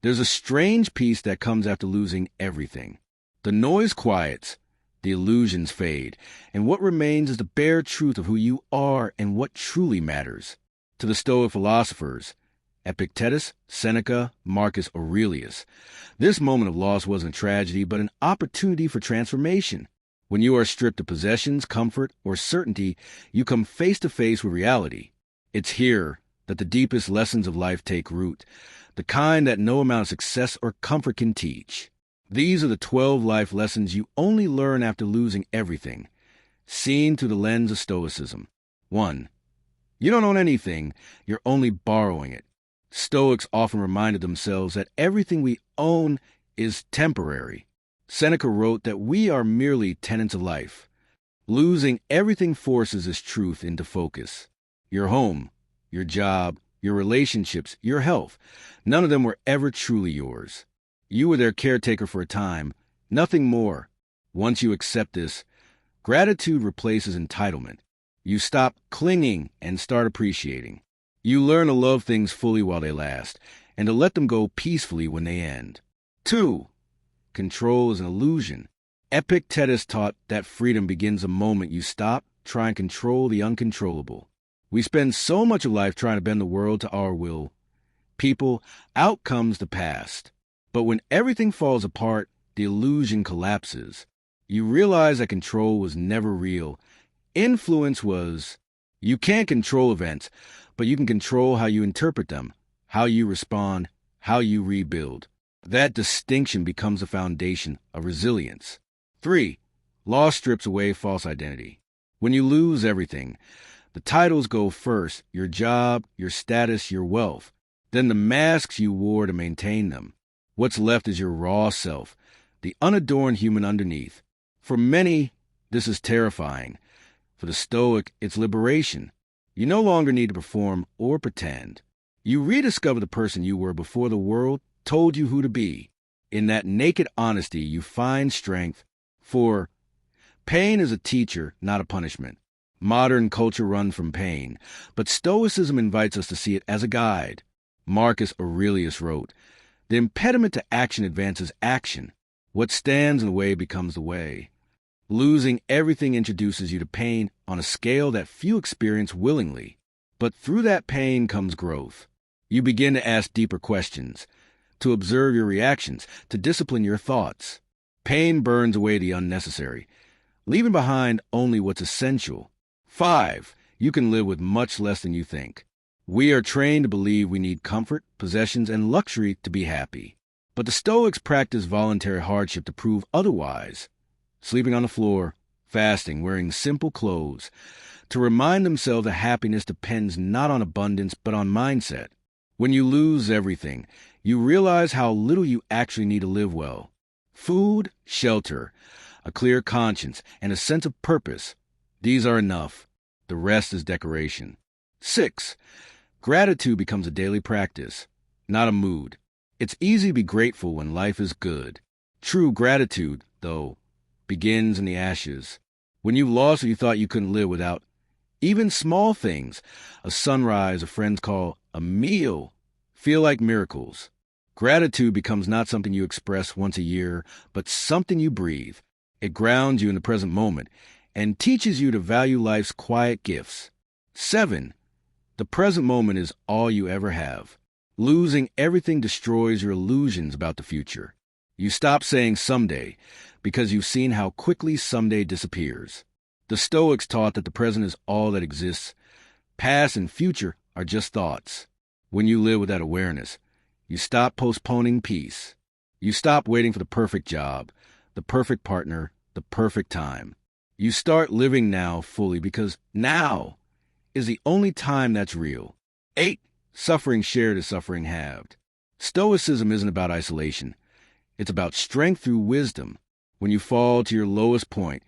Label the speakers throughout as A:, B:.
A: There's a strange peace that comes after losing everything. The noise quiets, the illusions fade, and what remains is the bare truth of who you are and what truly matters. To the Stoic philosophers, Epictetus, Seneca, Marcus Aurelius, this moment of loss wasn't a tragedy, but an opportunity for transformation. When you are stripped of possessions, comfort, or certainty, you come face to face with reality. It's here that the deepest lessons of life take root, the kind that no amount of success or comfort can teach. These are the 12 life lessons you only learn after losing everything, seen through the lens of Stoicism. 1. You don't own anything, you're only borrowing it. Stoics often reminded themselves that everything we own is temporary. Seneca wrote that we are merely tenants of life. Losing everything forces this truth into focus. Your home, your job, your relationships, your health, none of them were ever truly yours. You were their caretaker for a time, nothing more. Once you accept this, gratitude replaces entitlement. You stop clinging and start appreciating. You learn to love things fully while they last, and to let them go peacefully when they end. 2. Control is an illusion. Epictetus taught that freedom begins the moment you stop trying to control the uncontrollable. We spend so much of life trying to bend the world to our will. People, out comes the past. But when everything falls apart, the illusion collapses. You realize that control was never real. Influence was. You can't control events, but you can control how you interpret them, how you respond, how you rebuild. That distinction becomes the foundation of resilience. 3. Loss strips away false identity. When you lose everything, the titles go first, your job, your status, your wealth. Then the masks you wore to maintain them. What's left is your raw self, the unadorned human underneath. For many, this is terrifying. For the Stoic, it's liberation. You no longer need to perform or pretend. You rediscover the person you were before the world told you who to be. In that naked honesty, you find strength. 4. Pain is a teacher, not a punishment. Modern culture runs from pain, but Stoicism invites us to see it as a guide. Marcus Aurelius wrote, "The impediment to action advances action. What stands in the way becomes the way." Losing everything introduces you to pain on a scale that few experience willingly. But through that pain comes growth. You begin to ask deeper questions, to observe your reactions, to discipline your thoughts. Pain burns away the unnecessary, leaving behind only what's essential. 5. You can live with much less than you think. We are trained to believe we need comfort, possessions, and luxury to be happy. But the Stoics practice voluntary hardship to prove otherwise. Sleeping on the floor, fasting, wearing simple clothes, to remind themselves that happiness depends not on abundance but on mindset. When you lose everything, you realize how little you actually need to live well. Food, shelter, a clear conscience, and a sense of purpose. These are enough. The rest is decoration. 6. Gratitude becomes a daily practice, not a mood. It's easy to be grateful when life is good. True gratitude, though, begins in the ashes. When you lost what you thought you couldn't live without, even small things, a sunrise, a friend's call, a meal, feel like miracles. Gratitude becomes not something you express once a year, but something you breathe. It grounds you in the present moment and teaches you to value life's quiet gifts. 7. The present moment is all you ever have. Losing everything destroys your illusions about the future. You stop saying someday because you've seen how quickly someday disappears. The Stoics taught that the present is all that exists. Past and future are just thoughts. When you live with that awareness, you stop postponing peace. You stop waiting for the perfect job, the perfect partner, the perfect time. You start living now fully because now is the only time that's real. 8. Suffering shared is suffering halved. Stoicism isn't about isolation. It's about strength through wisdom. When you fall to your lowest point,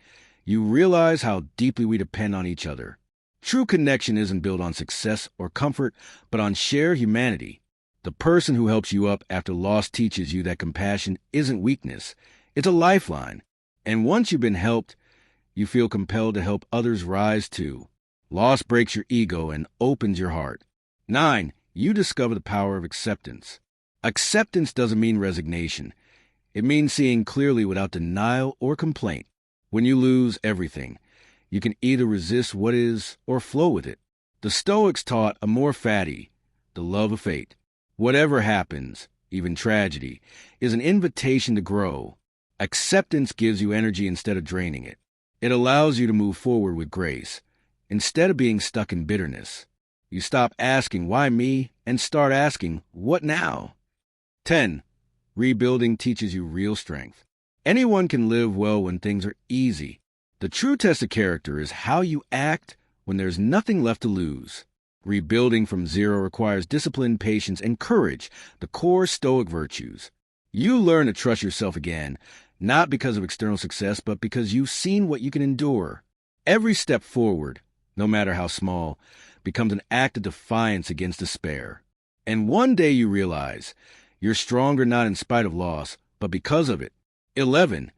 A: you realize how deeply we depend on each other. True connection isn't built on success or comfort, but on shared humanity. The person who helps you up after loss teaches you that compassion isn't weakness. It's a lifeline. And once you've been helped, you feel compelled to help others rise too. Loss breaks your ego and opens your heart. 9. You discover the power of acceptance. Acceptance doesn't mean resignation. It means seeing clearly without denial or complaint. When you lose everything, you can either resist what is or flow with it. The Stoics taught amor fati, the love of fate. Whatever happens, even tragedy, is an invitation to grow. Acceptance gives you energy instead of draining it. It allows you to move forward with grace, instead of being stuck in bitterness. You stop asking, why me, and start asking, what now? 10. Rebuilding teaches you real strength. Anyone can live well when things are easy. The true test of character is how you act when there's nothing left to lose. Rebuilding from zero requires discipline, patience, and courage, the core Stoic virtues. You learn to trust yourself again, not because of external success, but because you've seen what you can endure. Every step forward, no matter how small, becomes an act of defiance against despair. And one day you realize you're stronger not in spite of loss, but because of it. 11.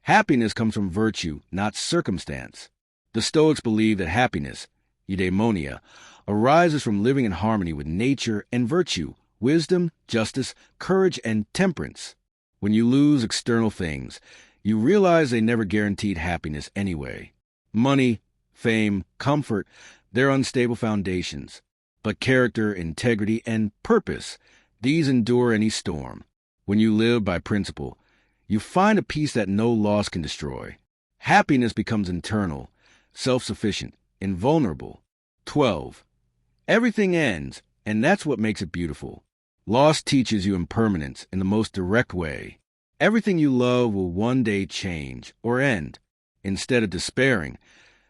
A: Happiness comes from virtue, not circumstance. The Stoics believe that happiness, eudaimonia, arises from living in harmony with nature and virtue, wisdom, justice, courage, and temperance. When you lose external things, you realize they never guaranteed happiness anyway. Money, fame, comfort, they're unstable foundations. But character, integrity, and purpose, these endure any storm. When you live by principle, you find a peace that no loss can destroy. Happiness becomes internal, self-sufficient, invulnerable. 12. Everything ends, and that's what makes it beautiful. Loss teaches you impermanence in the most direct way. Everything you love will one day change or end. Instead of despairing,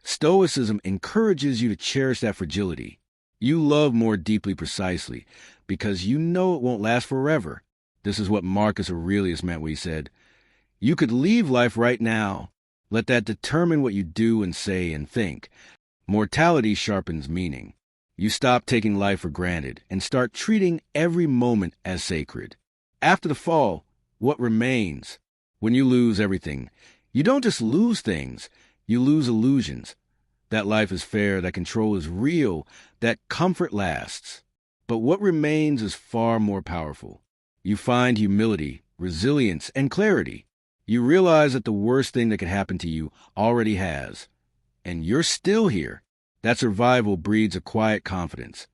A: Stoicism encourages you to cherish that fragility. You love more deeply precisely because you know it won't last forever. This is what Marcus Aurelius meant when he said, "You could leave life right now. Let that determine what you do and say and think." Mortality sharpens meaning. You stop taking life for granted and start treating every moment as sacred. After the fall, what remains? When you lose everything, you don't just lose things, you lose illusions. That life is fair, that control is real, that comfort lasts. But what remains is far more powerful. You find humility, resilience, and clarity. You realize that the worst thing that could happen to you already has. And you're still here. That survival breeds a quiet confidence.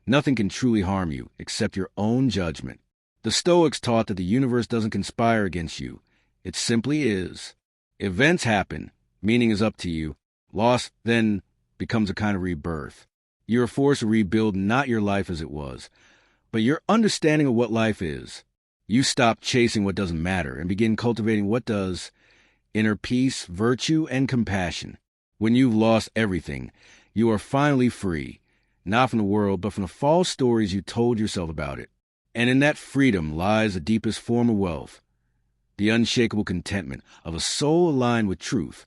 A: Nothing can truly harm you except your own judgment. The Stoics taught that the universe doesn't conspire against you. It simply is. Events happen. Meaning is up to you. Loss then becomes a kind of rebirth. You're forced to rebuild not your life as it was, but your understanding of what life is. You stop chasing what doesn't matter and begin cultivating what does. Inner peace, virtue, and compassion. When you've lost everything, you are finally free, not from the world, but from the false stories you told yourself about it. And in that freedom lies the deepest form of wealth, the unshakable contentment of a soul aligned with truth.